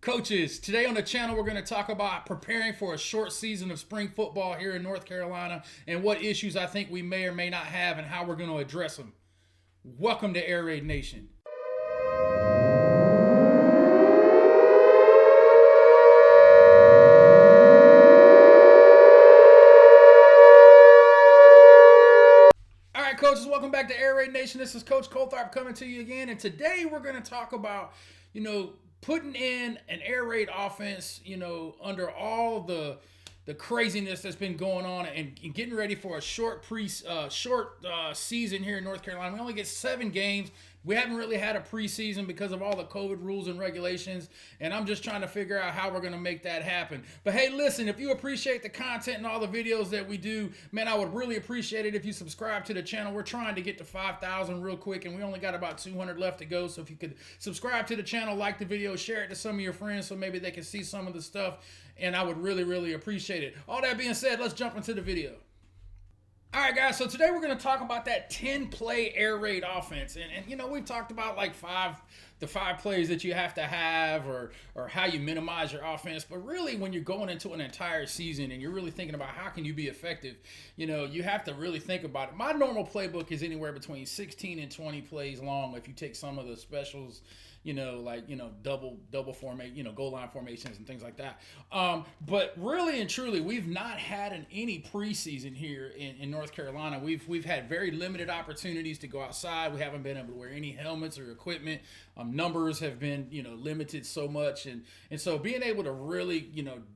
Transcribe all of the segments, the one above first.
Coaches, today on the channel we're going to talk about preparing for a short season of spring football here in North Carolina and what issues I think we may or may not have and how we're going to address them. Welcome to Air Raid Nation. All right, coaches, welcome back to Air Raid Nation. This is Coach Coltharp coming to you again, and today we're going to talk about, putting in an air raid offense, under all the craziness that's been going on and getting ready for a short season here in North Carolina. We only get 7 games. We haven't really had a preseason because of all the COVID rules and regulations, and I'm just trying to figure out how we're going to make that happen. But hey, listen, if you appreciate the content and all the videos that we do, man, I would really appreciate it if you subscribe to the channel. We're trying to get to 5,000 real quick, and we only got about 200 left to go. So if you could subscribe to the channel, like the video, share it to some of your friends so maybe they can see some of the stuff, and I would really, really appreciate it. All that being said, let's jump into the video. All right, guys, so today we're going to talk about that 10-play air raid offense. And we've talked about like the five plays that you have to have or how you minimize your offense. But really, when you're going into an entire season and you're really thinking about how can you be effective, you have to really think about it. My normal playbook is anywhere between 16 and 20 plays long if you take some of the specials, double formation, goal line formations and things like that. But really and truly, we've not had any preseason here in North Carolina. We've had very limited opportunities to go outside. We haven't been able to wear any helmets or equipment. Numbers have been, limited so much. And so being able to really,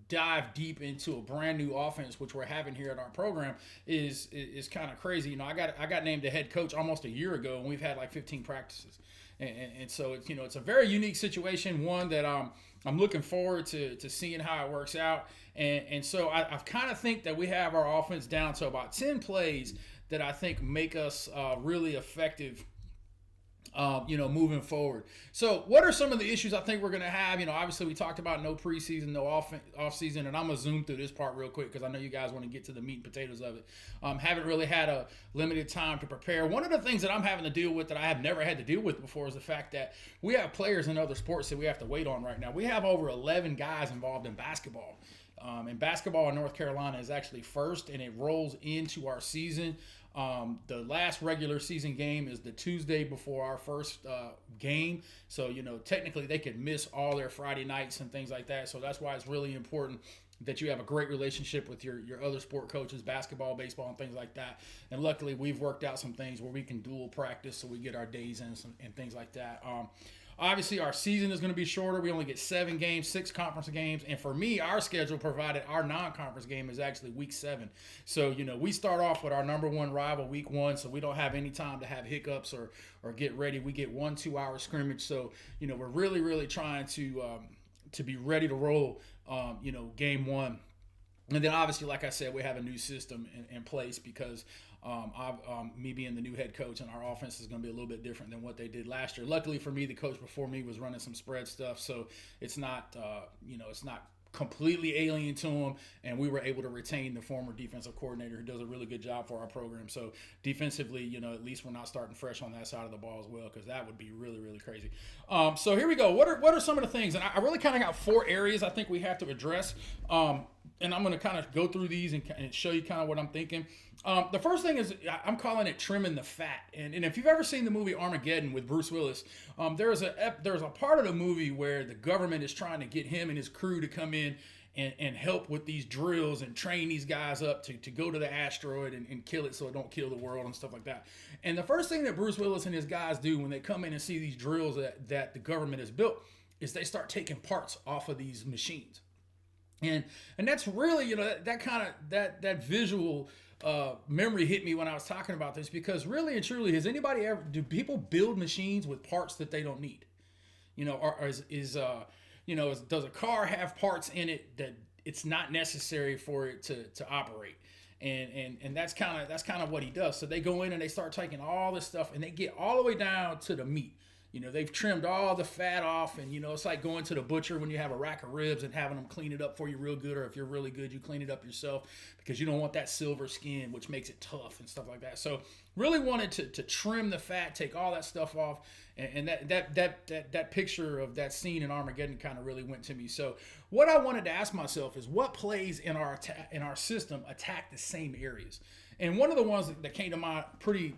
dive deep into a brand new offense, which we're having here at our program is kind of crazy. I got named the head coach almost a year ago, and we've had like 15 practices. And so it's it's a very unique situation, one that I'm looking forward to seeing how it works out. And so I kind of think that we have our offense down to about 10 plays that I think make us really effective, moving forward. So what are some of the issues I think we're going to have? Obviously we talked about no preseason, no off season, and I'm going to zoom through this part real quick because I know you guys want to get to the meat and potatoes of it. Haven't really had a limited time to prepare. One of the things that I'm having to deal with that I have never had to deal with before is the fact that we have players in other sports that we have to wait on right now. We have over 11 guys involved in basketball. And basketball in North Carolina is actually first, and it rolls into our season. The last regular season game is the Tuesday before our first game. So, technically they could miss all their Friday nights and things like that. So that's why it's really important that you have a great relationship with your other sport coaches, basketball, baseball, and things like that. And luckily we've worked out some things where we can dual practice so we get our days in and things like that. Obviously, our season is going to be shorter. We only get 7 games, 6 conference games. And for me, our schedule provided our non-conference game is actually week 7. So, we start off with our number 1 rival week 1, so we don't have any time to have hiccups or get ready. We get 1-2 hour scrimmage. So, we're really, really trying to be ready to roll, game 1. And then obviously, like I said, we have a new system in place because me being the new head coach, and our offense is going to be a little bit different than what they did last year. Luckily for me, the coach before me was running some spread stuff, so it's not it's not completely alien to him, and we were able to retain the former defensive coordinator who does a really good job for our program. So defensively, at least we're not starting fresh on that side of the ball as well, because that would be really, really crazy. So here we go. What are some of the things? And I really kind of got 4 areas I think we have to address. And I'm going to kind of go through these and show you kind of what I'm thinking. The first thing is I'm calling it trimming the fat. And if you've ever seen the movie Armageddon with Bruce Willis, there's a part of the movie where the government is trying to get him and his crew to come in and help with these drills and train these guys up to go to the asteroid and kill it so it don't kill the world and stuff like that. And the first thing that Bruce Willis and his guys do when they come in and see these drills that the government has built is they start taking parts off of these machines. And that's really, that visual memory hit me when I was talking about this, because really and truly, do people build machines with parts that they don't need? Does a car have parts in it that it's not necessary for it to operate? And that's kind of what he does. So they go in and they start taking all this stuff and they get all the way down to the meat. they've trimmed all the fat off, and it's like going to the butcher when you have a rack of ribs and having them clean it up for you real good, or if you're really good, you clean it up yourself because you don't want that silver skin, which makes it tough and stuff like that. So really wanted to trim the fat, take all that stuff off, and that picture of that scene in Armageddon kind of really went to me. So what I wanted to ask myself is, what plays in our system attack the same areas? And one of the ones that came to mind pretty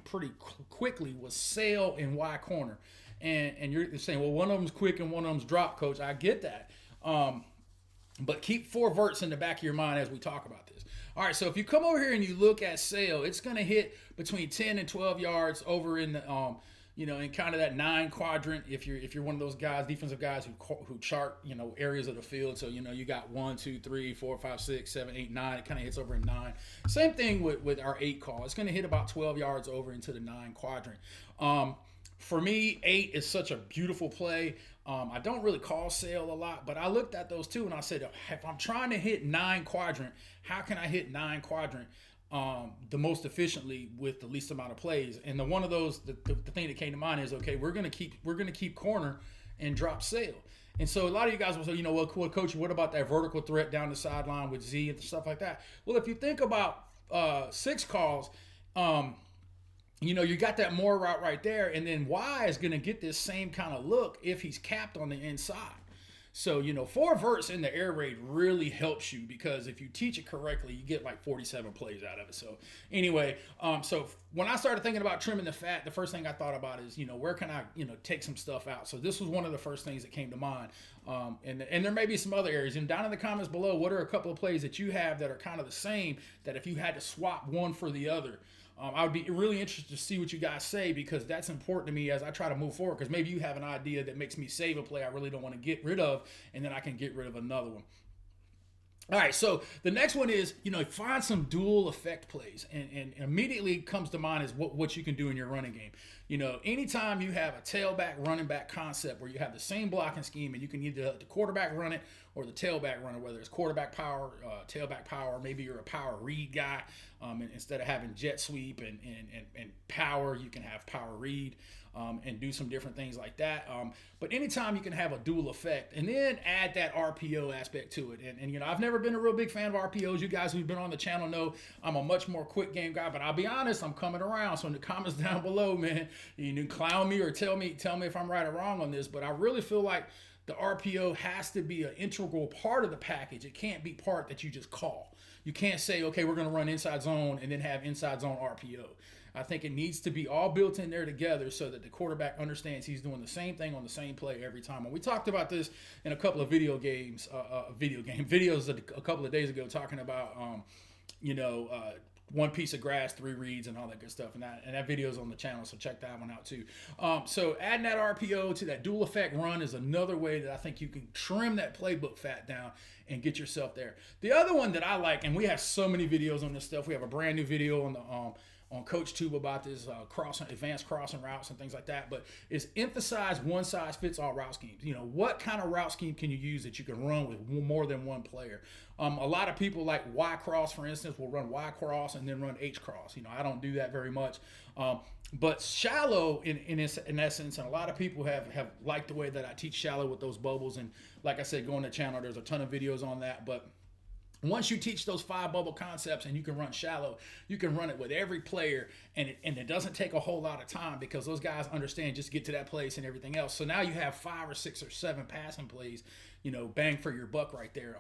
quickly was sail and Y corner. And you're saying, well, one of them's quick and one of them's drop, coach. I get that. But keep 4 verts in the back of your mind as we talk about this. All right, so if you come over here and you look at sail, it's going to hit between 10 and 12 yards over in the in kind of that 9 quadrant. If you're one of those guys, defensive guys who chart areas of the field, so you got 1, 2, 3, 4, 5, 6, 7, 8, 9. It kind of hits over in 9. Same thing with our 8 call. It's going to hit about 12 yards over into the 9 quadrant. For me, 8 is such a beautiful play. I don't really call sail a lot, but I looked at those two and I said, if I'm trying to hit 9 quadrant, how can I hit 9 quadrant the most efficiently with the least amount of plays? And one of those, the thing that came to mind is, okay, we're gonna keep corner and drop sail. And so a lot of you guys will say, well, coach, what about that vertical threat down the sideline with Z and stuff like that? Well, if you think about 6 calls, you got that more route right there, and then Y is going to get this same kind of look if he's capped on the inside. So, 4 verts in the air raid really helps you, because if you teach it correctly, you get like 47 plays out of it. So anyway, so when I started thinking about trimming the fat, the first thing I thought about is, where can I, take some stuff out? So this was one of the first things that came to mind. And there may be some other areas. And down in the comments below, what are a couple of plays that you have that are kind of the same, that if you had to swap one for the other, I would be really interested to see what you guys say, because that's important to me as I try to move forward, because maybe you have an idea that makes me save a play I really don't want to get rid of, and then I can get rid of another one. All right, so the next one is, find some dual effect plays, and immediately comes to mind is what you can do in your running game. Anytime you have a tailback, running back concept where you have the same blocking scheme, and you can either the quarterback run it or the tailback run it, whether it's quarterback power, tailback power, maybe you're a power read guy, and instead of having jet sweep and power, you can have power read. And do some different things like that. But anytime you can have a dual effect, and then add that RPO aspect to it. And I've never been a real big fan of RPOs. You guys who've been on the channel know I'm a much more quick game guy, but I'll be honest, I'm coming around. So in the comments down below, man, you can clown me or tell me if I'm right or wrong on this, but I really feel like the RPO has to be an integral part of the package. It can't be part that you just call. You can't say, okay, we're going to run inside zone and then have inside zone RPO. I think it needs to be all built in there together so that the quarterback understands he's doing the same thing on the same play every time. And we talked about this in a couple of videos a couple of days ago, talking about, one piece of grass, 3 reads, and all that good stuff. And that video is on the channel, so check that one out too. So adding that RPO to that dual effect run is another way that I think you can trim that playbook fat down and get yourself there. The other one that I like, and we have so many videos on this stuff. We have a brand new video on the on CoachTube about this advanced crossing routes and things like that, but is emphasize one size fits all route schemes. What kind of route scheme can you use that you can run with more than one player? A lot of people like Y cross, for instance, will run Y cross and then run H cross. I don't do that very much. But shallow in essence, and a lot of people have liked the way that I teach shallow with those bubbles. And like I said, go on the channel, there's a ton of videos on that. But once you teach those 5 bubble concepts and you can run shallow, you can run it with every player, and it doesn't take a whole lot of time, because those guys understand just get to that place and everything else. So now you have 5 or 6 or 7 passing plays, bang for your buck right there.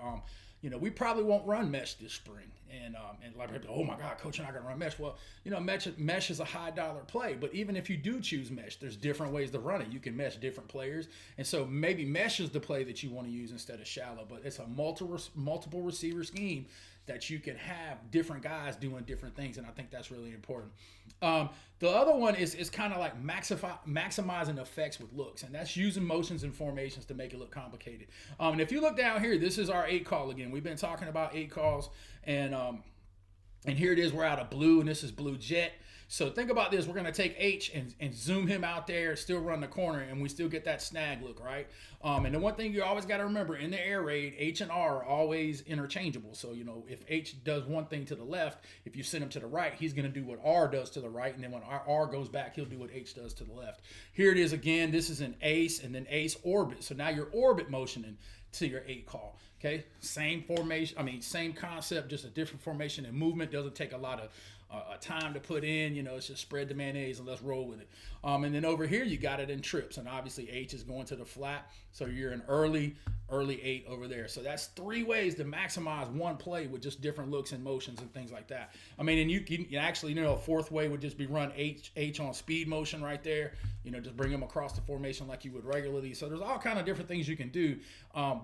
We probably won't run mesh this spring, and like, oh my God, coach, you're not gonna run mesh. Well, mesh is a high dollar play, but even if you do choose mesh, there's different ways to run it. You can mesh different players, and so maybe mesh is the play that you want to use instead of shallow. But it's a multiple receiver scheme that you can have different guys doing different things, and I think that's really important. The other one is kind of like maximizing effects with looks, and that's using motions and formations to make it look complicated. And if you look down here, this is our 8 call again. We've been talking about 8 calls, and And here it is, we're out of blue, and this is blue jet. So think about this. We're going to take H and zoom him out there, still run the corner, and we still get that snag look, right? And the one thing you always got to remember, in the air raid, H and R are always interchangeable. So, if H does one thing to the left, if you send him to the right, he's going to do what R does to the right. And then when R goes back, he'll do what H does to the left. Here it is again. This is an ace and then ace orbit. So now you're orbit motioning to your 8 call. Okay, same formation. Same concept, just a different formation and movement. Doesn't take a lot of time to put in. It's just spread the mayonnaise and let's roll with it. And then over here, you got it in trips. And obviously, H is going to the flat. So you're an early 8 over there. So that's 3 ways to maximize one play with just different looks and motions and things like that. And you actually, a 4th way would just be run H on speed motion right there. Just bring them across the formation like you would regularly. So there's all kind of different things you can do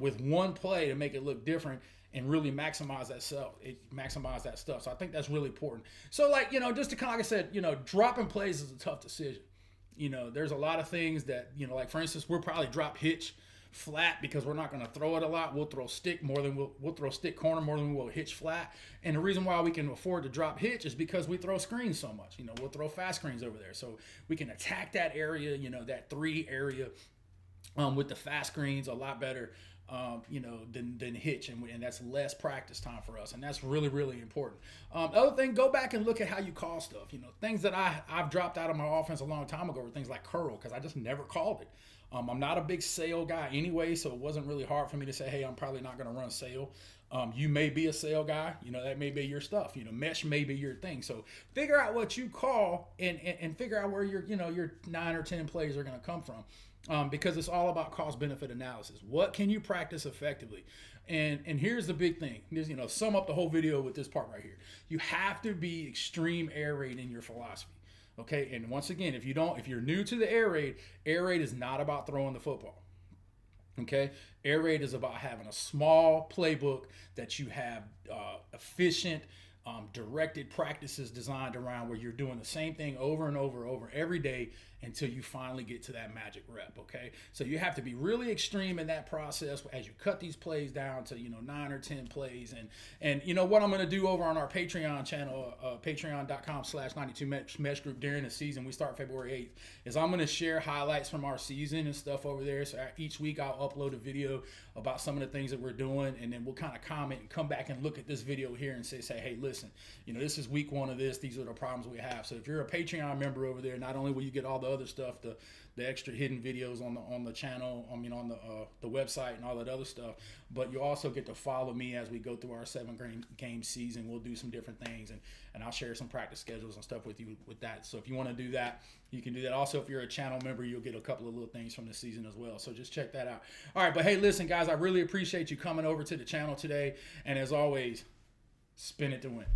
with one play to make it look different and really maximize that stuff. So I think that's really important. So just to kind of, like I said, dropping plays is a tough decision. There's a lot of things that, like for instance, we'll probably drop hitch flat because we're not going to throw it a lot. We'll throw stick more than we'll throw stick corner more than we'll hitch flat. And the reason why we can afford to drop hitch is because we throw screens so much. We'll throw fast screens over there. So we can attack that area, that 3 area with the fast screens a lot better. Than hitch, and that's less practice time for us, and that's really, really important. The other thing, go back and look at how you call stuff. Things that I've dropped out of my offense a long time ago were things like curl, because I just never called it. I'm not a big sail guy anyway, so it wasn't really hard for me to say, hey, I'm probably not going to run sail. You may be a sail guy, that may be your stuff. Mesh may be your thing. So figure out what you call and figure out where your 9 or 10 plays are going to come from. Because it's all about cost-benefit analysis. What can you practice effectively? And here's the big thing. Sum up the whole video with this part right here. You have to be extreme air raid in your philosophy. Okay, and once again, if you're new to the air raid is not about throwing the football. Okay, air raid is about having a small playbook that you have efficient, directed practices designed around where you're doing the same thing over and over every day until you finally get to that magic rep. Okay, so you have to be really extreme in that process as you cut these plays down to 9 or 10 plays. And what I'm going to do over on our Patreon channel, patreon.com/92Meshgroup during the season, we start February 8th, is I'm going to share highlights from our season and stuff over there. So each week I'll upload a video about some of the things that we're doing, and then we'll kind of comment and come back and look at this video here and say, hey, listen, this is week 1 of this. These are the problems we have. So if you're a Patreon member over there, not only will you get all the other stuff, the extra hidden videos on the channel, on the website and all that other stuff, but you also get to follow me as we go through our 7-game season. We'll do some different things, and I'll share some practice schedules and stuff with you with that. So if you want to do that, you can do that. Also, if you're a channel member, you'll get a couple of little things from the season as well. So just check that out. All right, but hey, listen, guys, I really appreciate you coming over to the channel today, and as always, spin it to win.